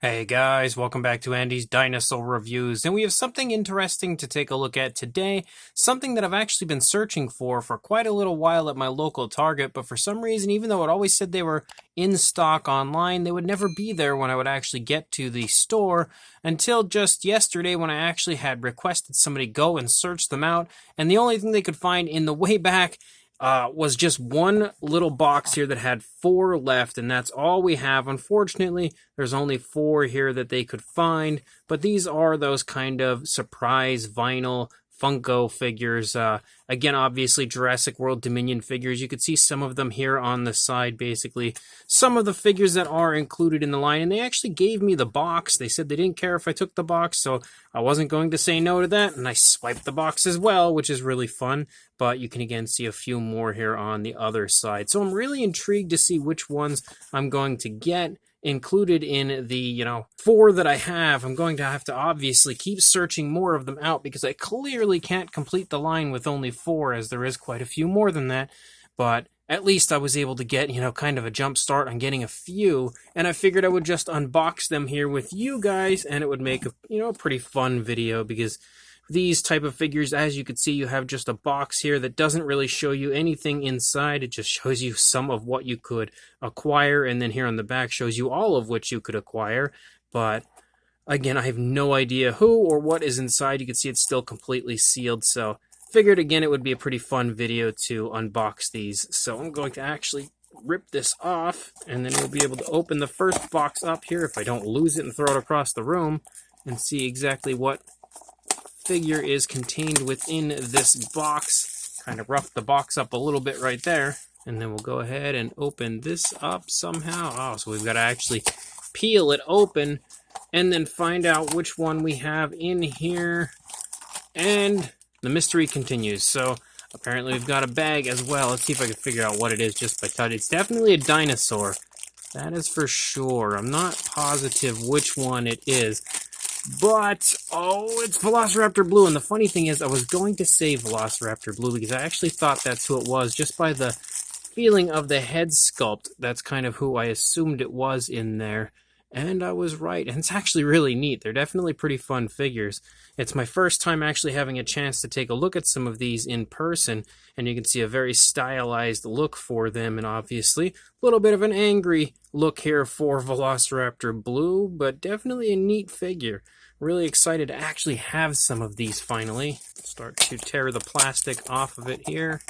Hey guys, welcome back to Andy's Dinosaur Reviews, and we have something interesting to take a look at today, something that I've actually been searching for quite a little while at my local Target, but for some reason, even though it always said they were in stock online, they would never be there when I would actually get to the store until just yesterday when I actually had requested somebody go and search them out, and the only thing they could find in the way back was just one little box here that had 4 left, and that's all we have. Unfortunately, there's only 4 here that they could find, but these are those kind of surprise vinyl Funko figures. Again, obviously Jurassic World Dominion figures. You could see some of them here on the side, basically. Some of the figures that are included in the line, and they actually gave me the box. They said they didn't care if I took the box, so I wasn't going to say no to that, and I swiped the box as well, which is really fun. But you can again see a few more here on the other side. So I'm really intrigued to see which ones I'm going to get included in the 4 that I have. I'm going to have to obviously keep searching more of them out because I clearly can't complete the line with only 4, as there is quite a few more than that. But at least I was able to get kind of a jump start on getting a few, and I figured I would just unbox them here with you guys, and it would make a pretty fun video, because these type of figures, as you can see, you have just a box here that doesn't really show you anything inside. It just shows you some of what you could acquire, and then here on the back shows you all of which you could acquire. But again, I have no idea who or what is inside. You can see it's still completely sealed, so figured again it would be a pretty fun video to unbox these. So I'm going to actually rip this off, and then we'll be able to open the first box up here if I don't lose it and throw it across the room, and see exactly what figure is contained within this box. Kind of roughed the box up a little bit right there, and then we'll go ahead and open this up somehow. Oh, so we've got to actually peel it open and then find out which one we have in here, and the mystery continues. So apparently we've got a bag as well. Let's see if I can figure out what it is just by touch. It's definitely a dinosaur, that is for sure. I'm not positive which one it is, but, oh, it's Velociraptor Blue. And the funny thing is, I was going to say Velociraptor Blue because I actually thought that's who it was, just by the feeling of the head sculpt. That's kind of who I assumed it was in there. And I was right, and it's actually really neat. They're definitely pretty fun figures. It's my first time actually having a chance to take a look at some of these in person, and you can see a very stylized look for them, and obviously a little bit of an angry look here for Velociraptor Blue, but definitely a neat figure. Really excited to actually have some of these finally. Start to tear the plastic off of it here,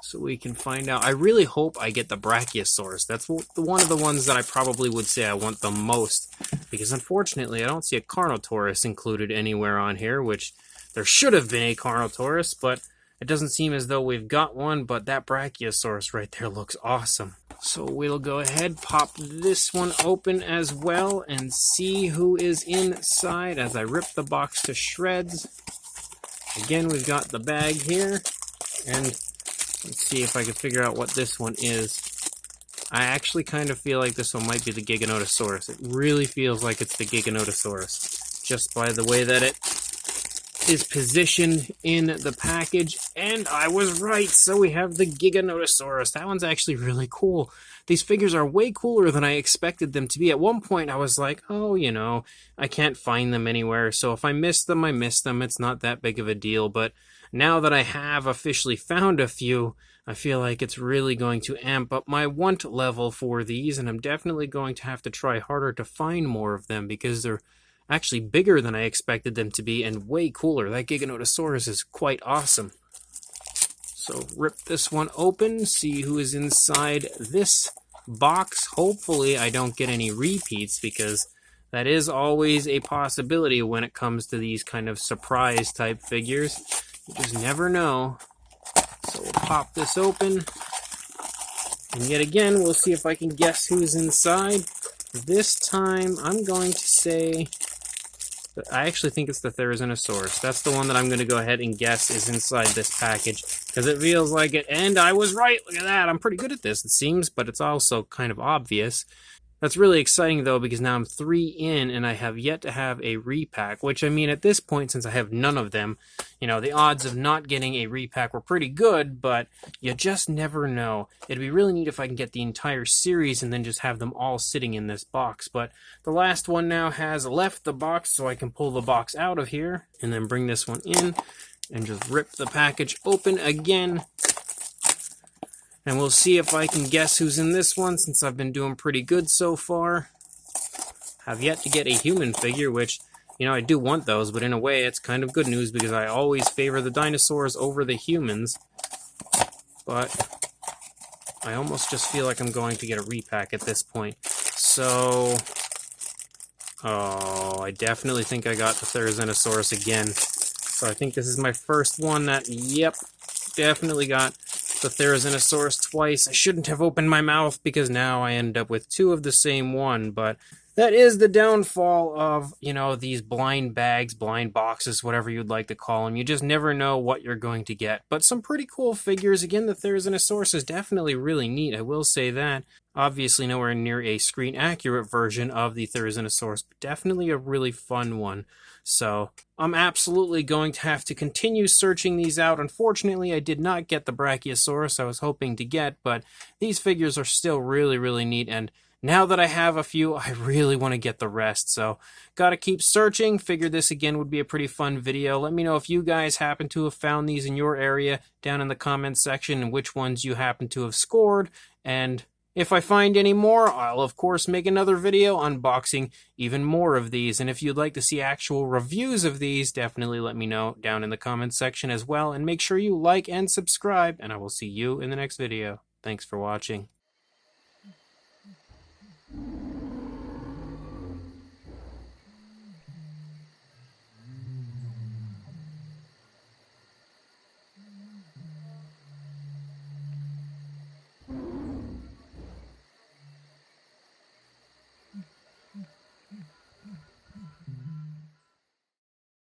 so we can find out. I really hope I get the Brachiosaurus. That's one of the ones that I probably would say I want the most, because unfortunately I don't see a Carnotaurus included anywhere on here, which there should have been a Carnotaurus, but it doesn't seem as though we've got one. But that Brachiosaurus right there looks awesome. So we'll go ahead, pop this one open as well, and see who is inside as I rip the box to shreds. Again, we've got the bag here, and let's see if I can figure out what this one is. I actually kind of feel like this one might be the Giganotosaurus. It really feels like it's the Giganotosaurus, just by the way that it is positioned in the package. And I was right, so we have the Giganotosaurus. That one's actually really cool. These figures are way cooler than I expected them to be. At one point, I was like, oh, I can't find them anywhere, so if I miss them, I miss them. It's not that big of a deal, but now that I have officially found a few, I feel like it's really going to amp up my want level for these, and I'm definitely going to have to try harder to find more of them, because they're actually bigger than I expected them to be and way cooler. That Giganotosaurus is quite awesome. So rip this one open, see who is inside this box. Hopefully I don't get any repeats, because that is always a possibility when it comes to these kind of surprise type figures. You just never know. So we'll pop this open, and yet again we'll see if I can guess who's inside. This time I'm going to say, I actually think it's the Therizinosaurus. That's the one that I'm going to go ahead and guess is inside this package, because it feels like it, and I was right. Look at that. I'm pretty good at this, it seems, but it's also kind of obvious. That's really exciting, though, because now I'm 3 in, and I have yet to have a repack, which, I mean, at this point, since I have none of them, you know, the odds of not getting a repack were pretty good, but you just never know. It'd be really neat if I can get the entire series and then just have them all sitting in this box, but the last one now has left the box, so I can pull the box out of here, and then bring this one in, and just rip the package open again. And we'll see if I can guess who's in this one, since I've been doing pretty good so far. Have yet to get a human figure, which, you know, I do want those, but in a way it's kind of good news because I always favor the dinosaurs over the humans. But I almost just feel like I'm going to get a repack at this point. So, oh, I definitely think I got the Therizinosaurus again. So I think this is my first one that, yep, definitely got the Therizinosaurus twice. I shouldn't have opened my mouth because now I end up with 2 of the same one, but that is the downfall of, you know, these blind bags, blind boxes, whatever you'd like to call them. You just never know what you're going to get. But some pretty cool figures. Again, the Therizinosaurus is definitely really neat, I will say that. Obviously nowhere near a screen-accurate version of the Therizinosaurus, but definitely a really fun one. So I'm absolutely going to have to continue searching these out. Unfortunately, I did not get the Brachiosaurus I was hoping to get, but these figures are still really, really neat, and now that I have a few, I really want to get the rest, so gotta keep searching. Figured this again would be a pretty fun video. Let me know if you guys happen to have found these in your area down in the comments section, and which ones you happen to have scored, and if I find any more, I'll of course make another video unboxing even more of these. And if you'd like to see actual reviews of these, definitely let me know down in the comments section as well. And make sure you like and subscribe, and I will see you in the next video. Thanks for watching.